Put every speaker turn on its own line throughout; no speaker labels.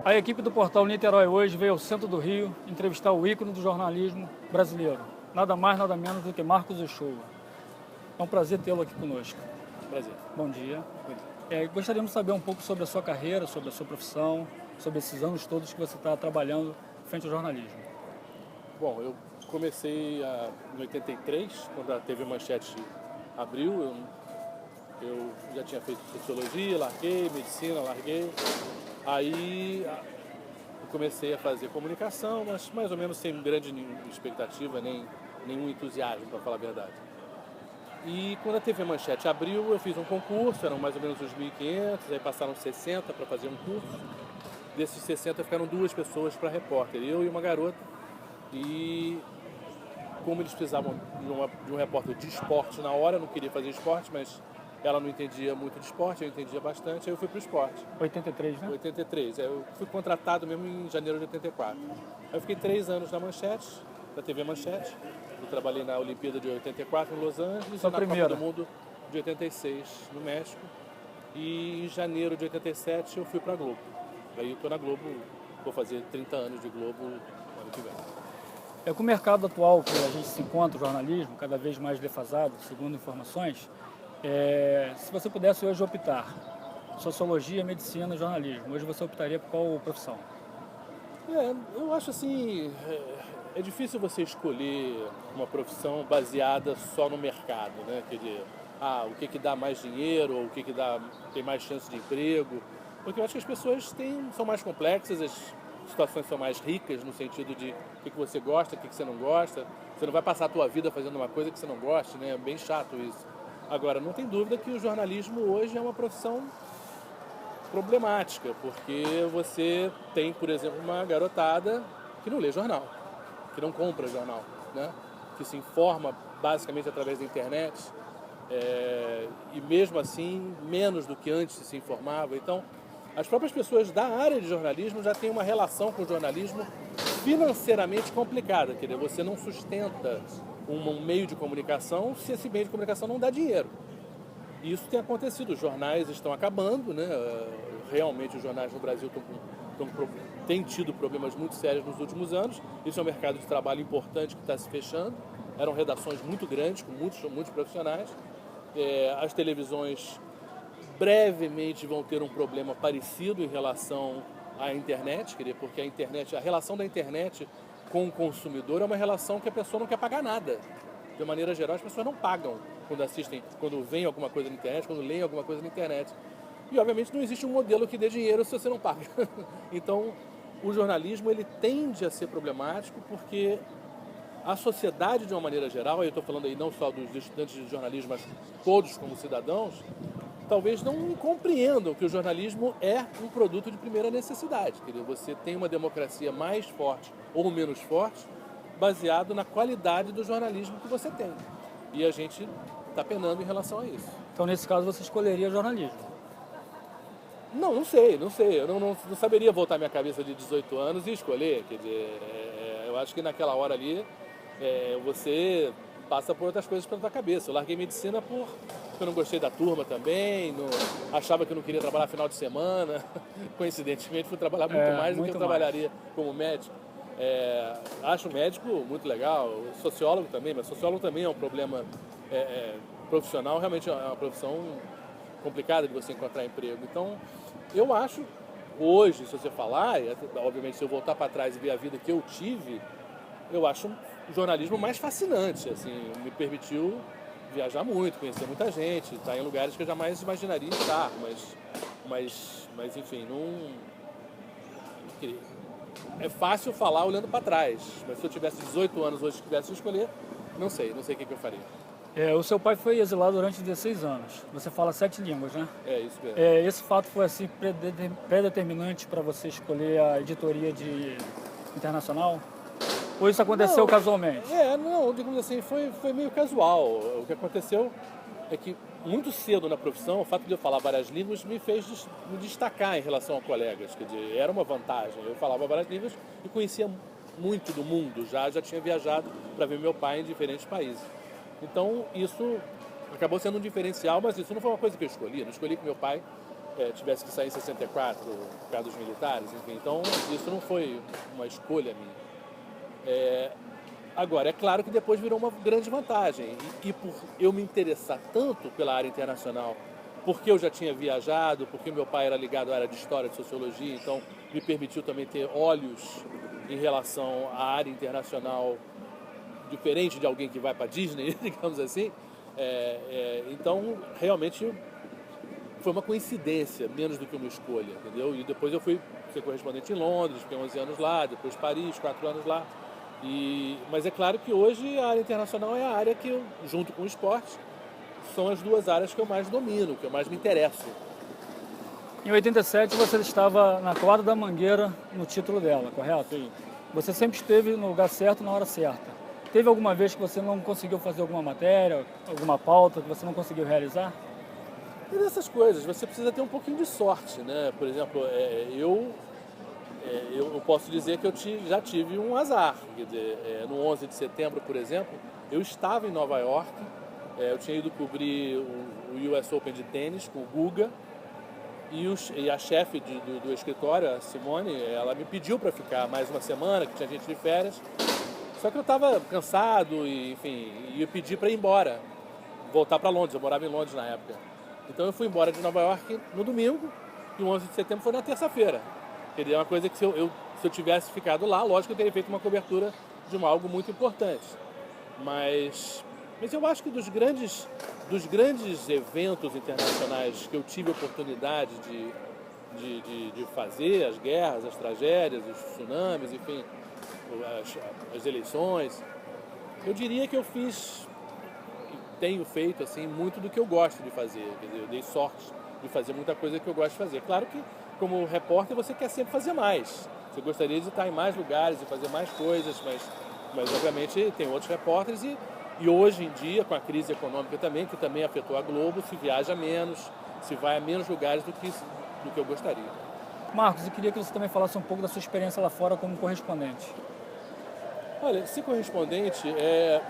A equipe do Portal Niterói hoje veio ao centro do Rio entrevistar o ícone do jornalismo brasileiro. Nada mais, nada menos do que Marcos Uchoa. É um prazer tê-lo aqui conosco.
Prazer.
Bom dia. Gostaríamos de saber um pouco sobre a sua carreira, sobre a sua profissão, sobre esses anos todos que você está trabalhando frente ao jornalismo.
Bom, eu comecei em 83, quando a TV Manchete abriu. Eu já tinha feito sociologia, larguei, medicina, larguei. Aí eu comecei a fazer comunicação, mas mais ou menos sem grande expectativa, nem nenhum entusiasmo, para falar a verdade. E quando a TV Manchete abriu, eu fiz um concurso, eram mais ou menos uns 1.500, aí passaram 60 para fazer um curso. Desses 60 ficaram 2 pessoas para repórter, eu e uma garota. E como eles precisavam de um repórter de esporte na hora, eu não queria fazer esporte, mas ela não entendia muito de esporte, eu entendia bastante, aí eu fui para o esporte.
83, né?
83, eu fui contratado mesmo em janeiro de 84. Aí eu fiquei 3 anos na Manchete, da TV Manchete. Eu trabalhei na Olimpíada de 84 em Los Angeles e na Copa do Mundo de 86 no México. E em janeiro de 87 eu fui para a Globo. Aí eu estou na Globo, vou fazer 30 anos de Globo no ano que vem.
Com o mercado atual que a gente se encontra, o jornalismo, cada vez mais defasado, segundo informações, se você pudesse hoje optar, sociologia, medicina e jornalismo, hoje você optaria por qual profissão?
Eu acho assim, é difícil você escolher uma profissão baseada só no mercado, né? Quer dizer, o que dá mais dinheiro, ou o que tem mais chance de emprego, porque eu acho que as pessoas são mais complexas, as situações são mais ricas no sentido de o que você gosta, o que você não gosta. Você não vai passar a tua vida fazendo uma coisa que você não goste, né? É bem chato isso. Agora, não tem dúvida que o jornalismo hoje é uma profissão problemática, porque você tem, por exemplo, uma garotada que não lê jornal, que não compra jornal, né? Que se informa basicamente através da internet, e mesmo assim, menos do que antes se informava. Então, as próprias pessoas da área de jornalismo já têm uma relação com o jornalismo financeiramente complicada, quer dizer, você não sustenta um meio de comunicação se esse meio de comunicação não dá dinheiro. E isso tem acontecido, os jornais estão acabando, né? Realmente os jornais no Brasil têm tido problemas muito sérios nos últimos anos. Isso é um mercado de trabalho importante que está se fechando. Eram redações muito grandes, com muitos profissionais. As televisões brevemente vão ter um problema parecido em relação à internet, porque a relação da internet com o consumidor é uma relação que a pessoa não quer pagar nada. De maneira geral, as pessoas não pagam quando assistem, quando veem alguma coisa na internet, quando leem alguma coisa na internet. E, obviamente, não existe um modelo que dê dinheiro se você não paga. Então, o jornalismo ele tende a ser problemático porque a sociedade, de uma maneira geral, eu estou falando aí não só dos estudantes de jornalismo, mas todos como cidadãos, talvez não compreendam que o jornalismo é um produto de primeira necessidade. Quer dizer, você tem uma democracia mais forte ou menos forte baseado na qualidade do jornalismo que você tem. E a gente está penando em relação a isso.
Então, nesse caso, você escolheria jornalismo?
Não sei. Eu não saberia voltar minha cabeça de 18 anos e escolher. Quer dizer, eu acho que naquela hora ali você passa por outras coisas pela tua cabeça. Eu larguei medicina porque eu não gostei da turma também, achava que eu não queria trabalhar final de semana. Coincidentemente, fui trabalhar muito mais do que eu trabalharia como médico. Acho médico muito legal, sociólogo também, mas sociólogo também é um problema profissional, realmente é uma profissão complicada de você encontrar emprego. Então, eu acho, hoje, se você falar, e obviamente se eu voltar para trás e ver a vida que eu tive, eu acho o jornalismo mais fascinante, assim, me permitiu viajar muito, conhecer muita gente, estar em lugares que eu jamais imaginaria estar, mas enfim, não... É fácil falar olhando para trás, mas se eu tivesse 18 anos hoje e tivesse que escolher, não sei o que eu faria.
O seu pai foi exilado durante 16 anos. Você fala 7 línguas, né?
Isso mesmo.
Esse fato foi assim predeterminante para você escolher a editoria internacional? Ou isso aconteceu casualmente?
Não, digamos assim, foi meio casual. O que aconteceu é que muito cedo na profissão, o fato de eu falar várias línguas me fez me destacar em relação a colegas. Quer dizer, era uma vantagem. Eu falava várias línguas e conhecia muito do mundo. Já tinha viajado para ver meu pai em diferentes países. Então, isso acabou sendo um diferencial, mas isso não foi uma coisa que eu escolhi. Eu não escolhi que meu pai tivesse que sair em 64 por causa dos militares, enfim. Então, isso não foi uma escolha minha. Agora, é claro que depois virou uma grande vantagem. E por eu me interessar tanto pela área internacional, porque eu já tinha viajado, porque meu pai era ligado à área de História, de Sociologia, então me permitiu também ter olhos em relação à área internacional, diferente de alguém que vai para Disney, digamos assim. Então, realmente, foi uma coincidência, menos do que uma escolha, entendeu? E depois eu fui ser correspondente em Londres, fiquei 11 anos lá, depois Paris, 4 anos lá. Mas é claro que hoje a área internacional é a área que eu, junto com o esporte, são as duas áreas que eu mais domino, que eu mais me interesso.
Em 87 você estava na quadra da Mangueira no título dela, correto?
Sim.
Você sempre esteve no lugar certo na hora certa. Teve alguma vez que você não conseguiu fazer alguma matéria, alguma pauta que você não conseguiu realizar?
E nessas coisas, você precisa ter um pouquinho de sorte, né? Por exemplo, eu posso dizer que eu já tive um azar. Quer dizer, no 11 de setembro, por exemplo, eu estava em Nova York, eu tinha ido cobrir o US Open de tênis com o Guga, e a chefe do escritório, a Simone, ela me pediu para ficar mais uma semana, que tinha gente de férias. Só que eu estava cansado e, enfim, eu pedi para ir embora, voltar para Londres. Eu morava em Londres na época. Então eu fui embora de Nova York no domingo e o 11 de setembro foi na terça-feira. Seria uma coisa que se eu tivesse ficado lá, lógico que eu teria feito uma cobertura de algo muito importante. Mas eu acho que dos grandes eventos internacionais que eu tive a oportunidade de fazer, as guerras, as tragédias, os tsunamis, enfim, as eleições, eu diria que eu tenho feito assim, muito do que eu gosto de fazer. Quer dizer, eu dei sorte de fazer muita coisa que eu gosto de fazer. Claro que, como repórter, você quer sempre fazer mais. Você gostaria de estar em mais lugares e fazer mais coisas, mas obviamente tem outros repórteres e hoje em dia, com a crise econômica também, que também afetou a Globo, se viaja menos, se vai a menos lugares do que eu gostaria.
Marcos, eu queria que você também falasse um pouco da sua experiência lá fora como correspondente.
Olha, ser correspondente é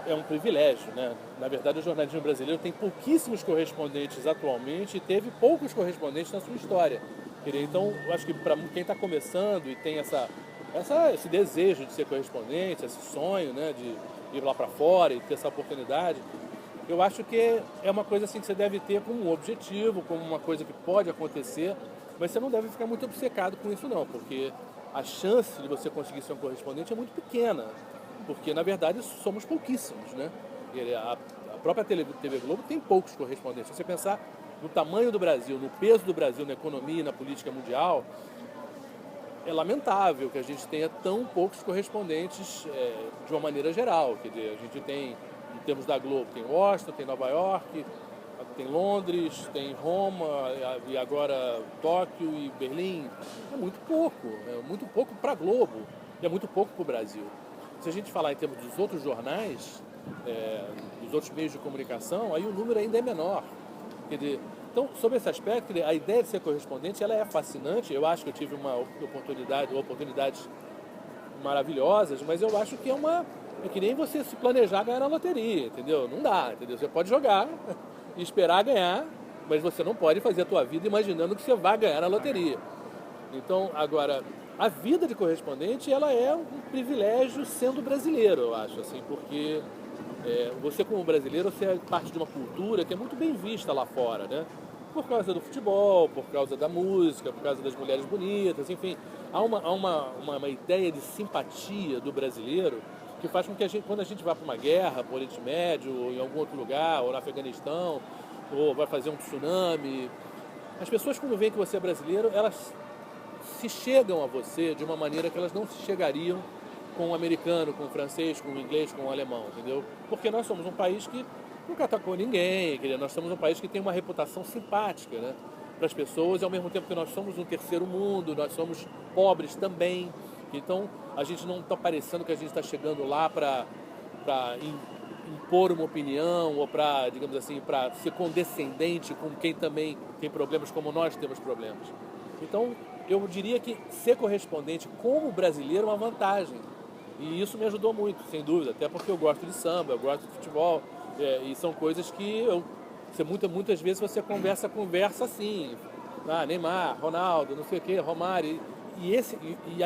um privilégio, né? Na verdade, o jornalismo brasileiro tem pouquíssimos correspondentes atualmente e teve poucos correspondentes na sua história. Então, eu acho que para quem está começando e tem esse desejo de ser correspondente, esse sonho, né, de ir lá para fora e ter essa oportunidade, eu acho que é uma coisa assim que você deve ter como um objetivo, como uma coisa que pode acontecer, mas você não deve ficar muito obcecado com isso não, porque a chance de você conseguir ser um correspondente é muito pequena, porque na verdade somos pouquíssimos, né? A própria TV Globo tem poucos correspondentes. Se você pensar no tamanho do Brasil, no peso do Brasil na economia e na política mundial, é lamentável que a gente tenha tão poucos correspondentes de uma maneira geral. Quer dizer, a gente tem, em termos da Globo, tem Washington, tem Nova York, tem Londres, tem Roma e agora Tóquio e Berlim. É muito pouco para a Globo e é muito pouco para o Brasil. Se a gente falar em termos dos outros jornais, dos outros meios de comunicação, aí o número ainda é menor. Quer dizer, então, sobre esse aspecto, a ideia de ser correspondente, ela é fascinante. Eu acho que eu tive oportunidades maravilhosas, mas eu acho que é que nem você se planejar ganhar na loteria, entendeu? Não dá, entendeu? Você pode jogar e esperar ganhar, mas você não pode fazer a tua vida imaginando que você vai ganhar na loteria. Então, agora, a vida de correspondente, ela é um privilégio sendo brasileiro, eu acho, assim, porque você como brasileiro, você é parte de uma cultura que é muito bem vista lá fora, né? Por causa do futebol, por causa da música, por causa das mulheres bonitas, enfim. Há uma ideia de simpatia do brasileiro que faz com que quando a gente vai para uma guerra, para o Oriente Médio, ou em algum outro lugar, ou no Afeganistão, ou vai fazer um tsunami, as pessoas quando veem que você é brasileiro, elas se chegam a você de uma maneira que elas não se chegariam com o americano, com o francês, com o inglês, com o alemão, entendeu? Porque nós somos um país que nunca atacou ninguém, nós somos um país que tem uma reputação simpática, né, para as pessoas, e ao mesmo tempo que nós somos um terceiro mundo, nós somos pobres também. Então, a gente não está parecendo que a gente está chegando lá para impor uma opinião ou para, digamos assim, para ser condescendente com quem também tem problemas como nós temos problemas. Então, eu diria que ser correspondente como brasileiro é uma vantagem. E isso me ajudou muito, sem dúvida, até porque eu gosto de samba, eu gosto de futebol, e são coisas que muitas vezes você conversa assim, Neymar, Ronaldo, não sei o quê, Romário.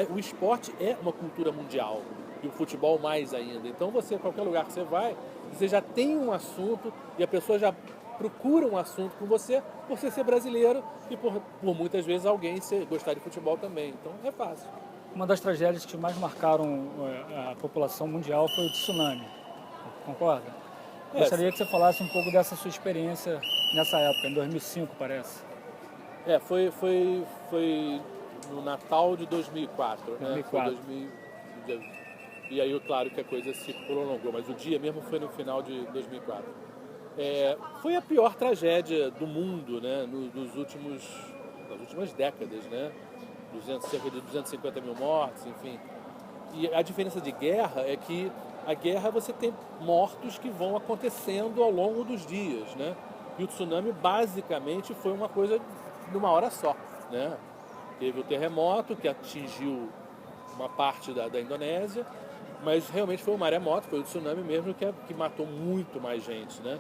O esporte é uma cultura mundial. E o futebol mais ainda. Então qualquer lugar que você vai, você já tem um assunto e a pessoa já procura um assunto com você por você ser brasileiro e por muitas vezes alguém gostar de futebol também. Então é fácil.
Uma das tragédias que mais marcaram a população mundial foi o tsunami. Concorda? Gostaria que você falasse um pouco dessa sua experiência nessa época, em 2005, parece.
Foi no Natal de 2004, né?
2004.
Foi 2000, e aí, claro que a coisa se prolongou, mas o dia mesmo foi no final de 2004. Foi a pior tragédia do mundo, né? nas últimas décadas, né? Cerca de 250 mil mortes, enfim. E a diferença de guerra é que a guerra você tem mortos que vão acontecendo ao longo dos dias, né? E o tsunami basicamente foi uma coisa de uma hora só, né? Teve o terremoto que atingiu uma parte da Indonésia, mas realmente foi um maremoto, foi o tsunami mesmo que matou muito mais gente, né?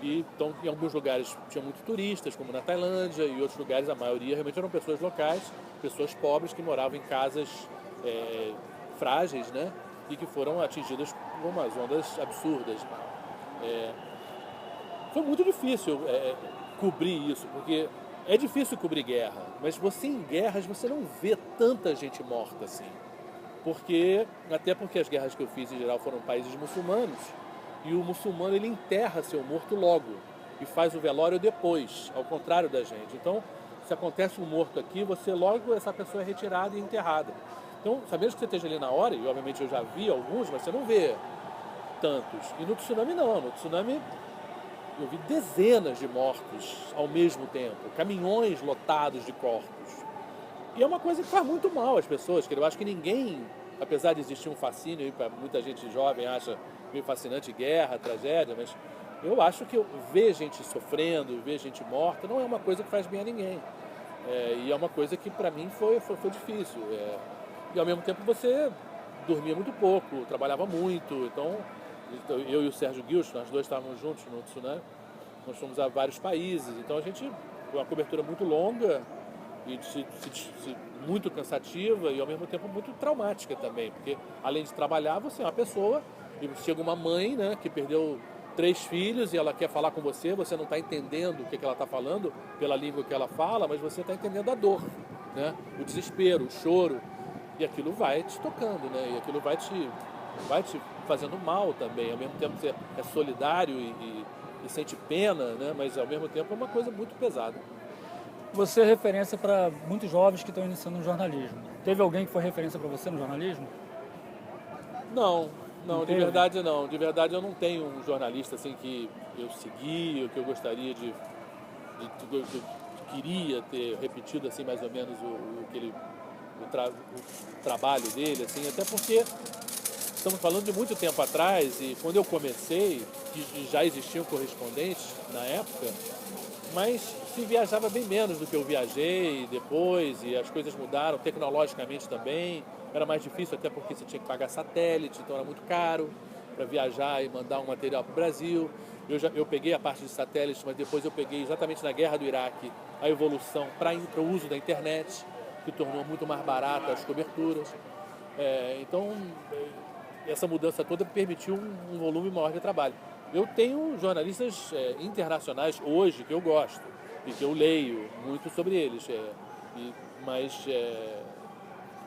E então em alguns lugares tinha muitos turistas, como na Tailândia, e em outros lugares a maioria realmente eram pessoas locais, pessoas pobres que moravam em casas frágeis, né? E que foram atingidas por umas ondas absurdas. Foi muito difícil cobrir isso, porque é difícil cobrir guerra, mas você em guerras você não vê tanta gente morta assim. Até porque as guerras que eu fiz em geral foram países muçulmanos, e o muçulmano ele enterra seu morto logo e faz o velório depois, ao contrário da gente. Então, se acontece um morto aqui, logo essa pessoa é retirada e enterrada. Então, sabendo que você esteja ali na hora, e obviamente eu já vi alguns, mas você não vê tantos. E no tsunami não, no tsunami eu vi dezenas de mortos ao mesmo tempo, caminhões lotados de corpos. E é uma coisa que faz muito mal às pessoas, que eu acho que ninguém, apesar de existir um fascínio, para muita gente jovem acha meio fascinante guerra, tragédia, mas eu acho que ver gente sofrendo, ver gente morta, não é uma coisa que faz bem a ninguém. E é uma coisa que para mim foi difícil. E ao mesmo tempo você dormia muito pouco, trabalhava muito, então eu e o Sérgio Guilherme, nós dois estávamos juntos no tsunami, nós fomos a vários países, então a gente, foi uma cobertura muito longa e muito cansativa e ao mesmo tempo muito traumática também, porque além de trabalhar, você é uma pessoa, e chega uma mãe, né, que perdeu 3 filhos e ela quer falar com você não está entendendo o que ela está falando pela língua que ela fala, mas você está entendendo a dor, né, o desespero, o choro, e aquilo vai te tocando, né, e aquilo vai te fazendo mal também, ao mesmo tempo você é solidário e sente pena, né, mas ao mesmo tempo é uma coisa muito pesada.
Você é referência para muitos jovens que estão iniciando no jornalismo. Teve alguém que foi referência para você no jornalismo?
Não, de verdade não. De verdade eu não tenho um jornalista assim que eu segui, ou que eu gostaria queria ter repetido assim mais ou menos o trabalho dele, assim, até porque estamos falando de muito tempo atrás e quando eu comecei, que já existiam correspondentes na época, mas se viajava bem menos do que eu viajei depois e as coisas mudaram tecnologicamente também. Era mais difícil até porque você tinha que pagar satélite, então era muito caro para viajar e mandar um material para o Brasil. Eu peguei a parte de satélites, mas depois eu peguei exatamente na guerra do Iraque a evolução para o uso da internet, que tornou muito mais barata as coberturas. Então, essa mudança toda permitiu um volume maior de trabalho. Eu tenho jornalistas internacionais hoje que eu gosto e que eu leio muito sobre eles, mas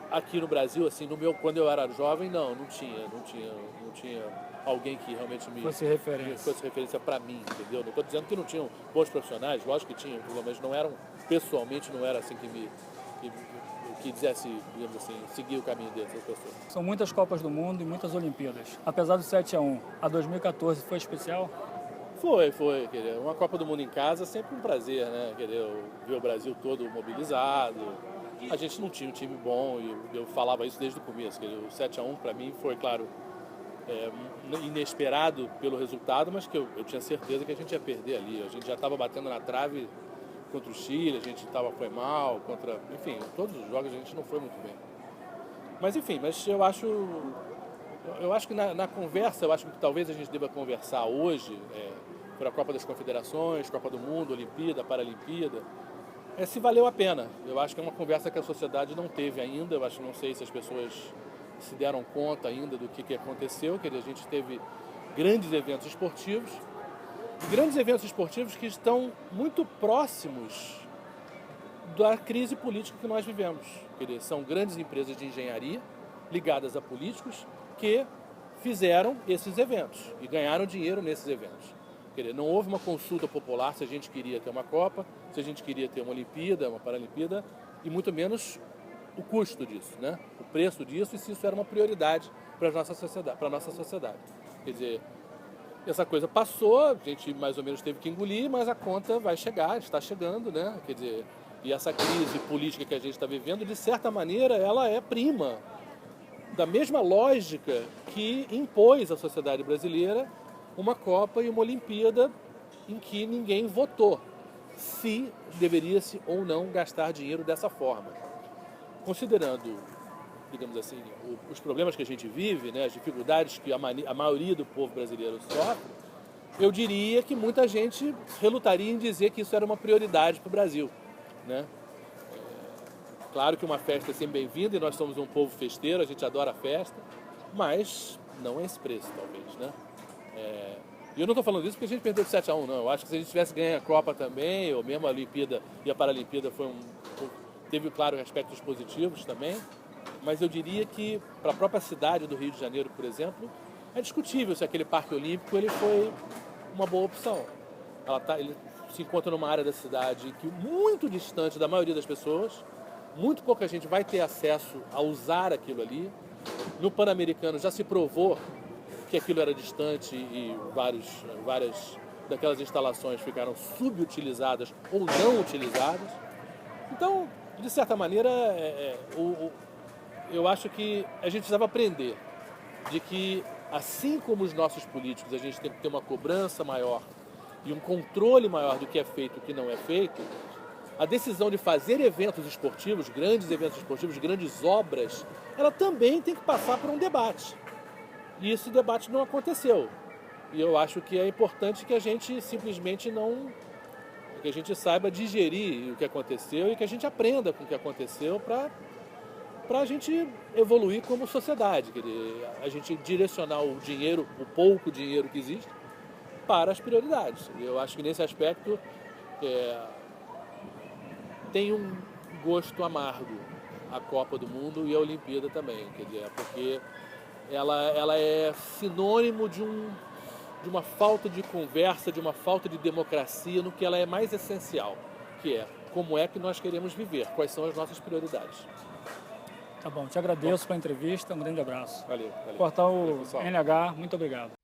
aqui no Brasil, assim, quando eu era jovem, não tinha alguém que realmente fosse referência para mim, entendeu? Não estou dizendo que não tinham bons profissionais, lógico que tinham, mas não eram, pessoalmente, não era assim que dissesse, digamos assim, seguir o caminho dessas pessoas.
São muitas Copas do Mundo e muitas Olimpíadas. Apesar do 7-1, a 2014 foi especial?
Foi. Uma Copa do Mundo em casa é sempre um prazer, né? Ver o Brasil todo mobilizado. A gente não tinha um time bom e eu falava isso desde o começo. O 7-1 para mim foi, claro, inesperado pelo resultado, mas que eu tinha certeza que a gente ia perder ali. A gente já estava batendo na trave contra o Chile, a gente foi mal, enfim, todos os jogos a gente não foi muito bem. Mas enfim, eu acho que na conversa, eu acho que talvez a gente deva conversar hoje, por a Copa das Confederações, Copa do Mundo, Olimpíada, Paralimpíada, é se valeu a pena. Eu acho que é uma conversa que a sociedade não teve ainda. Eu acho que não sei se as pessoas se deram conta ainda do que aconteceu. Quer dizer, a gente teve grandes eventos esportivos que estão muito próximos da crise política que nós vivemos. Quer dizer, são grandes empresas de engenharia ligadas a políticos que fizeram esses eventos e ganharam dinheiro nesses eventos. Quer dizer, não houve uma consulta popular se a gente queria ter uma Copa, se a gente queria ter uma Olimpíada, uma Paralimpíada, e muito menos o custo disso, né? O preço disso e se isso era uma prioridade para a nossa sociedade. Quer dizer, essa coisa passou, a gente mais ou menos teve que engolir, mas a conta vai chegar, está chegando, né? Quer dizer, e essa crise política que a gente está vivendo, de certa maneira, ela é prima da mesma lógica que impôs à sociedade brasileira uma Copa e uma Olimpíada em que ninguém votou se deveria-se ou não gastar dinheiro dessa forma. Considerando, digamos assim, os problemas que a gente vive, né, as dificuldades que a maioria do povo brasileiro sofre, eu diria que muita gente relutaria em dizer que isso era uma prioridade para o Brasil, né? Claro que uma festa é sempre bem-vinda e nós somos um povo festeiro, a gente adora a festa, mas não é esse preço, talvez, né? E eu não estou falando isso porque a gente perdeu de 7-1, não. Eu acho que se a gente tivesse ganho a Copa também, ou mesmo a Olimpíada e a Paralimpíada, teve, claro, aspectos positivos também, mas eu diria que para a própria cidade do Rio de Janeiro, por exemplo, é discutível se aquele Parque Olímpico ele foi uma boa opção. Ele se encontra numa área da cidade que muito distante da maioria das pessoas, muito pouca gente vai ter acesso a usar aquilo ali. No Pan-Americano já se provou que aquilo era distante e várias daquelas instalações ficaram subutilizadas ou não utilizadas. Então, de certa maneira, eu acho que a gente precisava aprender de que, assim como os nossos políticos, a gente tem que ter uma cobrança maior e um controle maior do que é feito e o que não é feito, a decisão de fazer eventos esportivos, grandes obras, ela também tem que passar por um debate. E esse debate não aconteceu. E eu acho que é importante que a gente simplesmente que a gente saiba digerir o que aconteceu e que a gente aprenda com o que aconteceu para a gente evoluir como sociedade. Quer dizer, a gente direcionar o dinheiro, o pouco dinheiro que existe, para as prioridades. E eu acho que nesse aspecto tem um gosto amargo a Copa do Mundo e a Olimpíada também. Quer dizer, porque ela é sinônimo de uma falta de conversa, de uma falta de democracia no que ela é mais essencial, que é como é que nós queremos viver, quais são as nossas prioridades.
Tá bom, te agradeço pela entrevista, um grande abraço.
Valeu.
Portal
Valeu, pessoal.
NH, muito obrigado.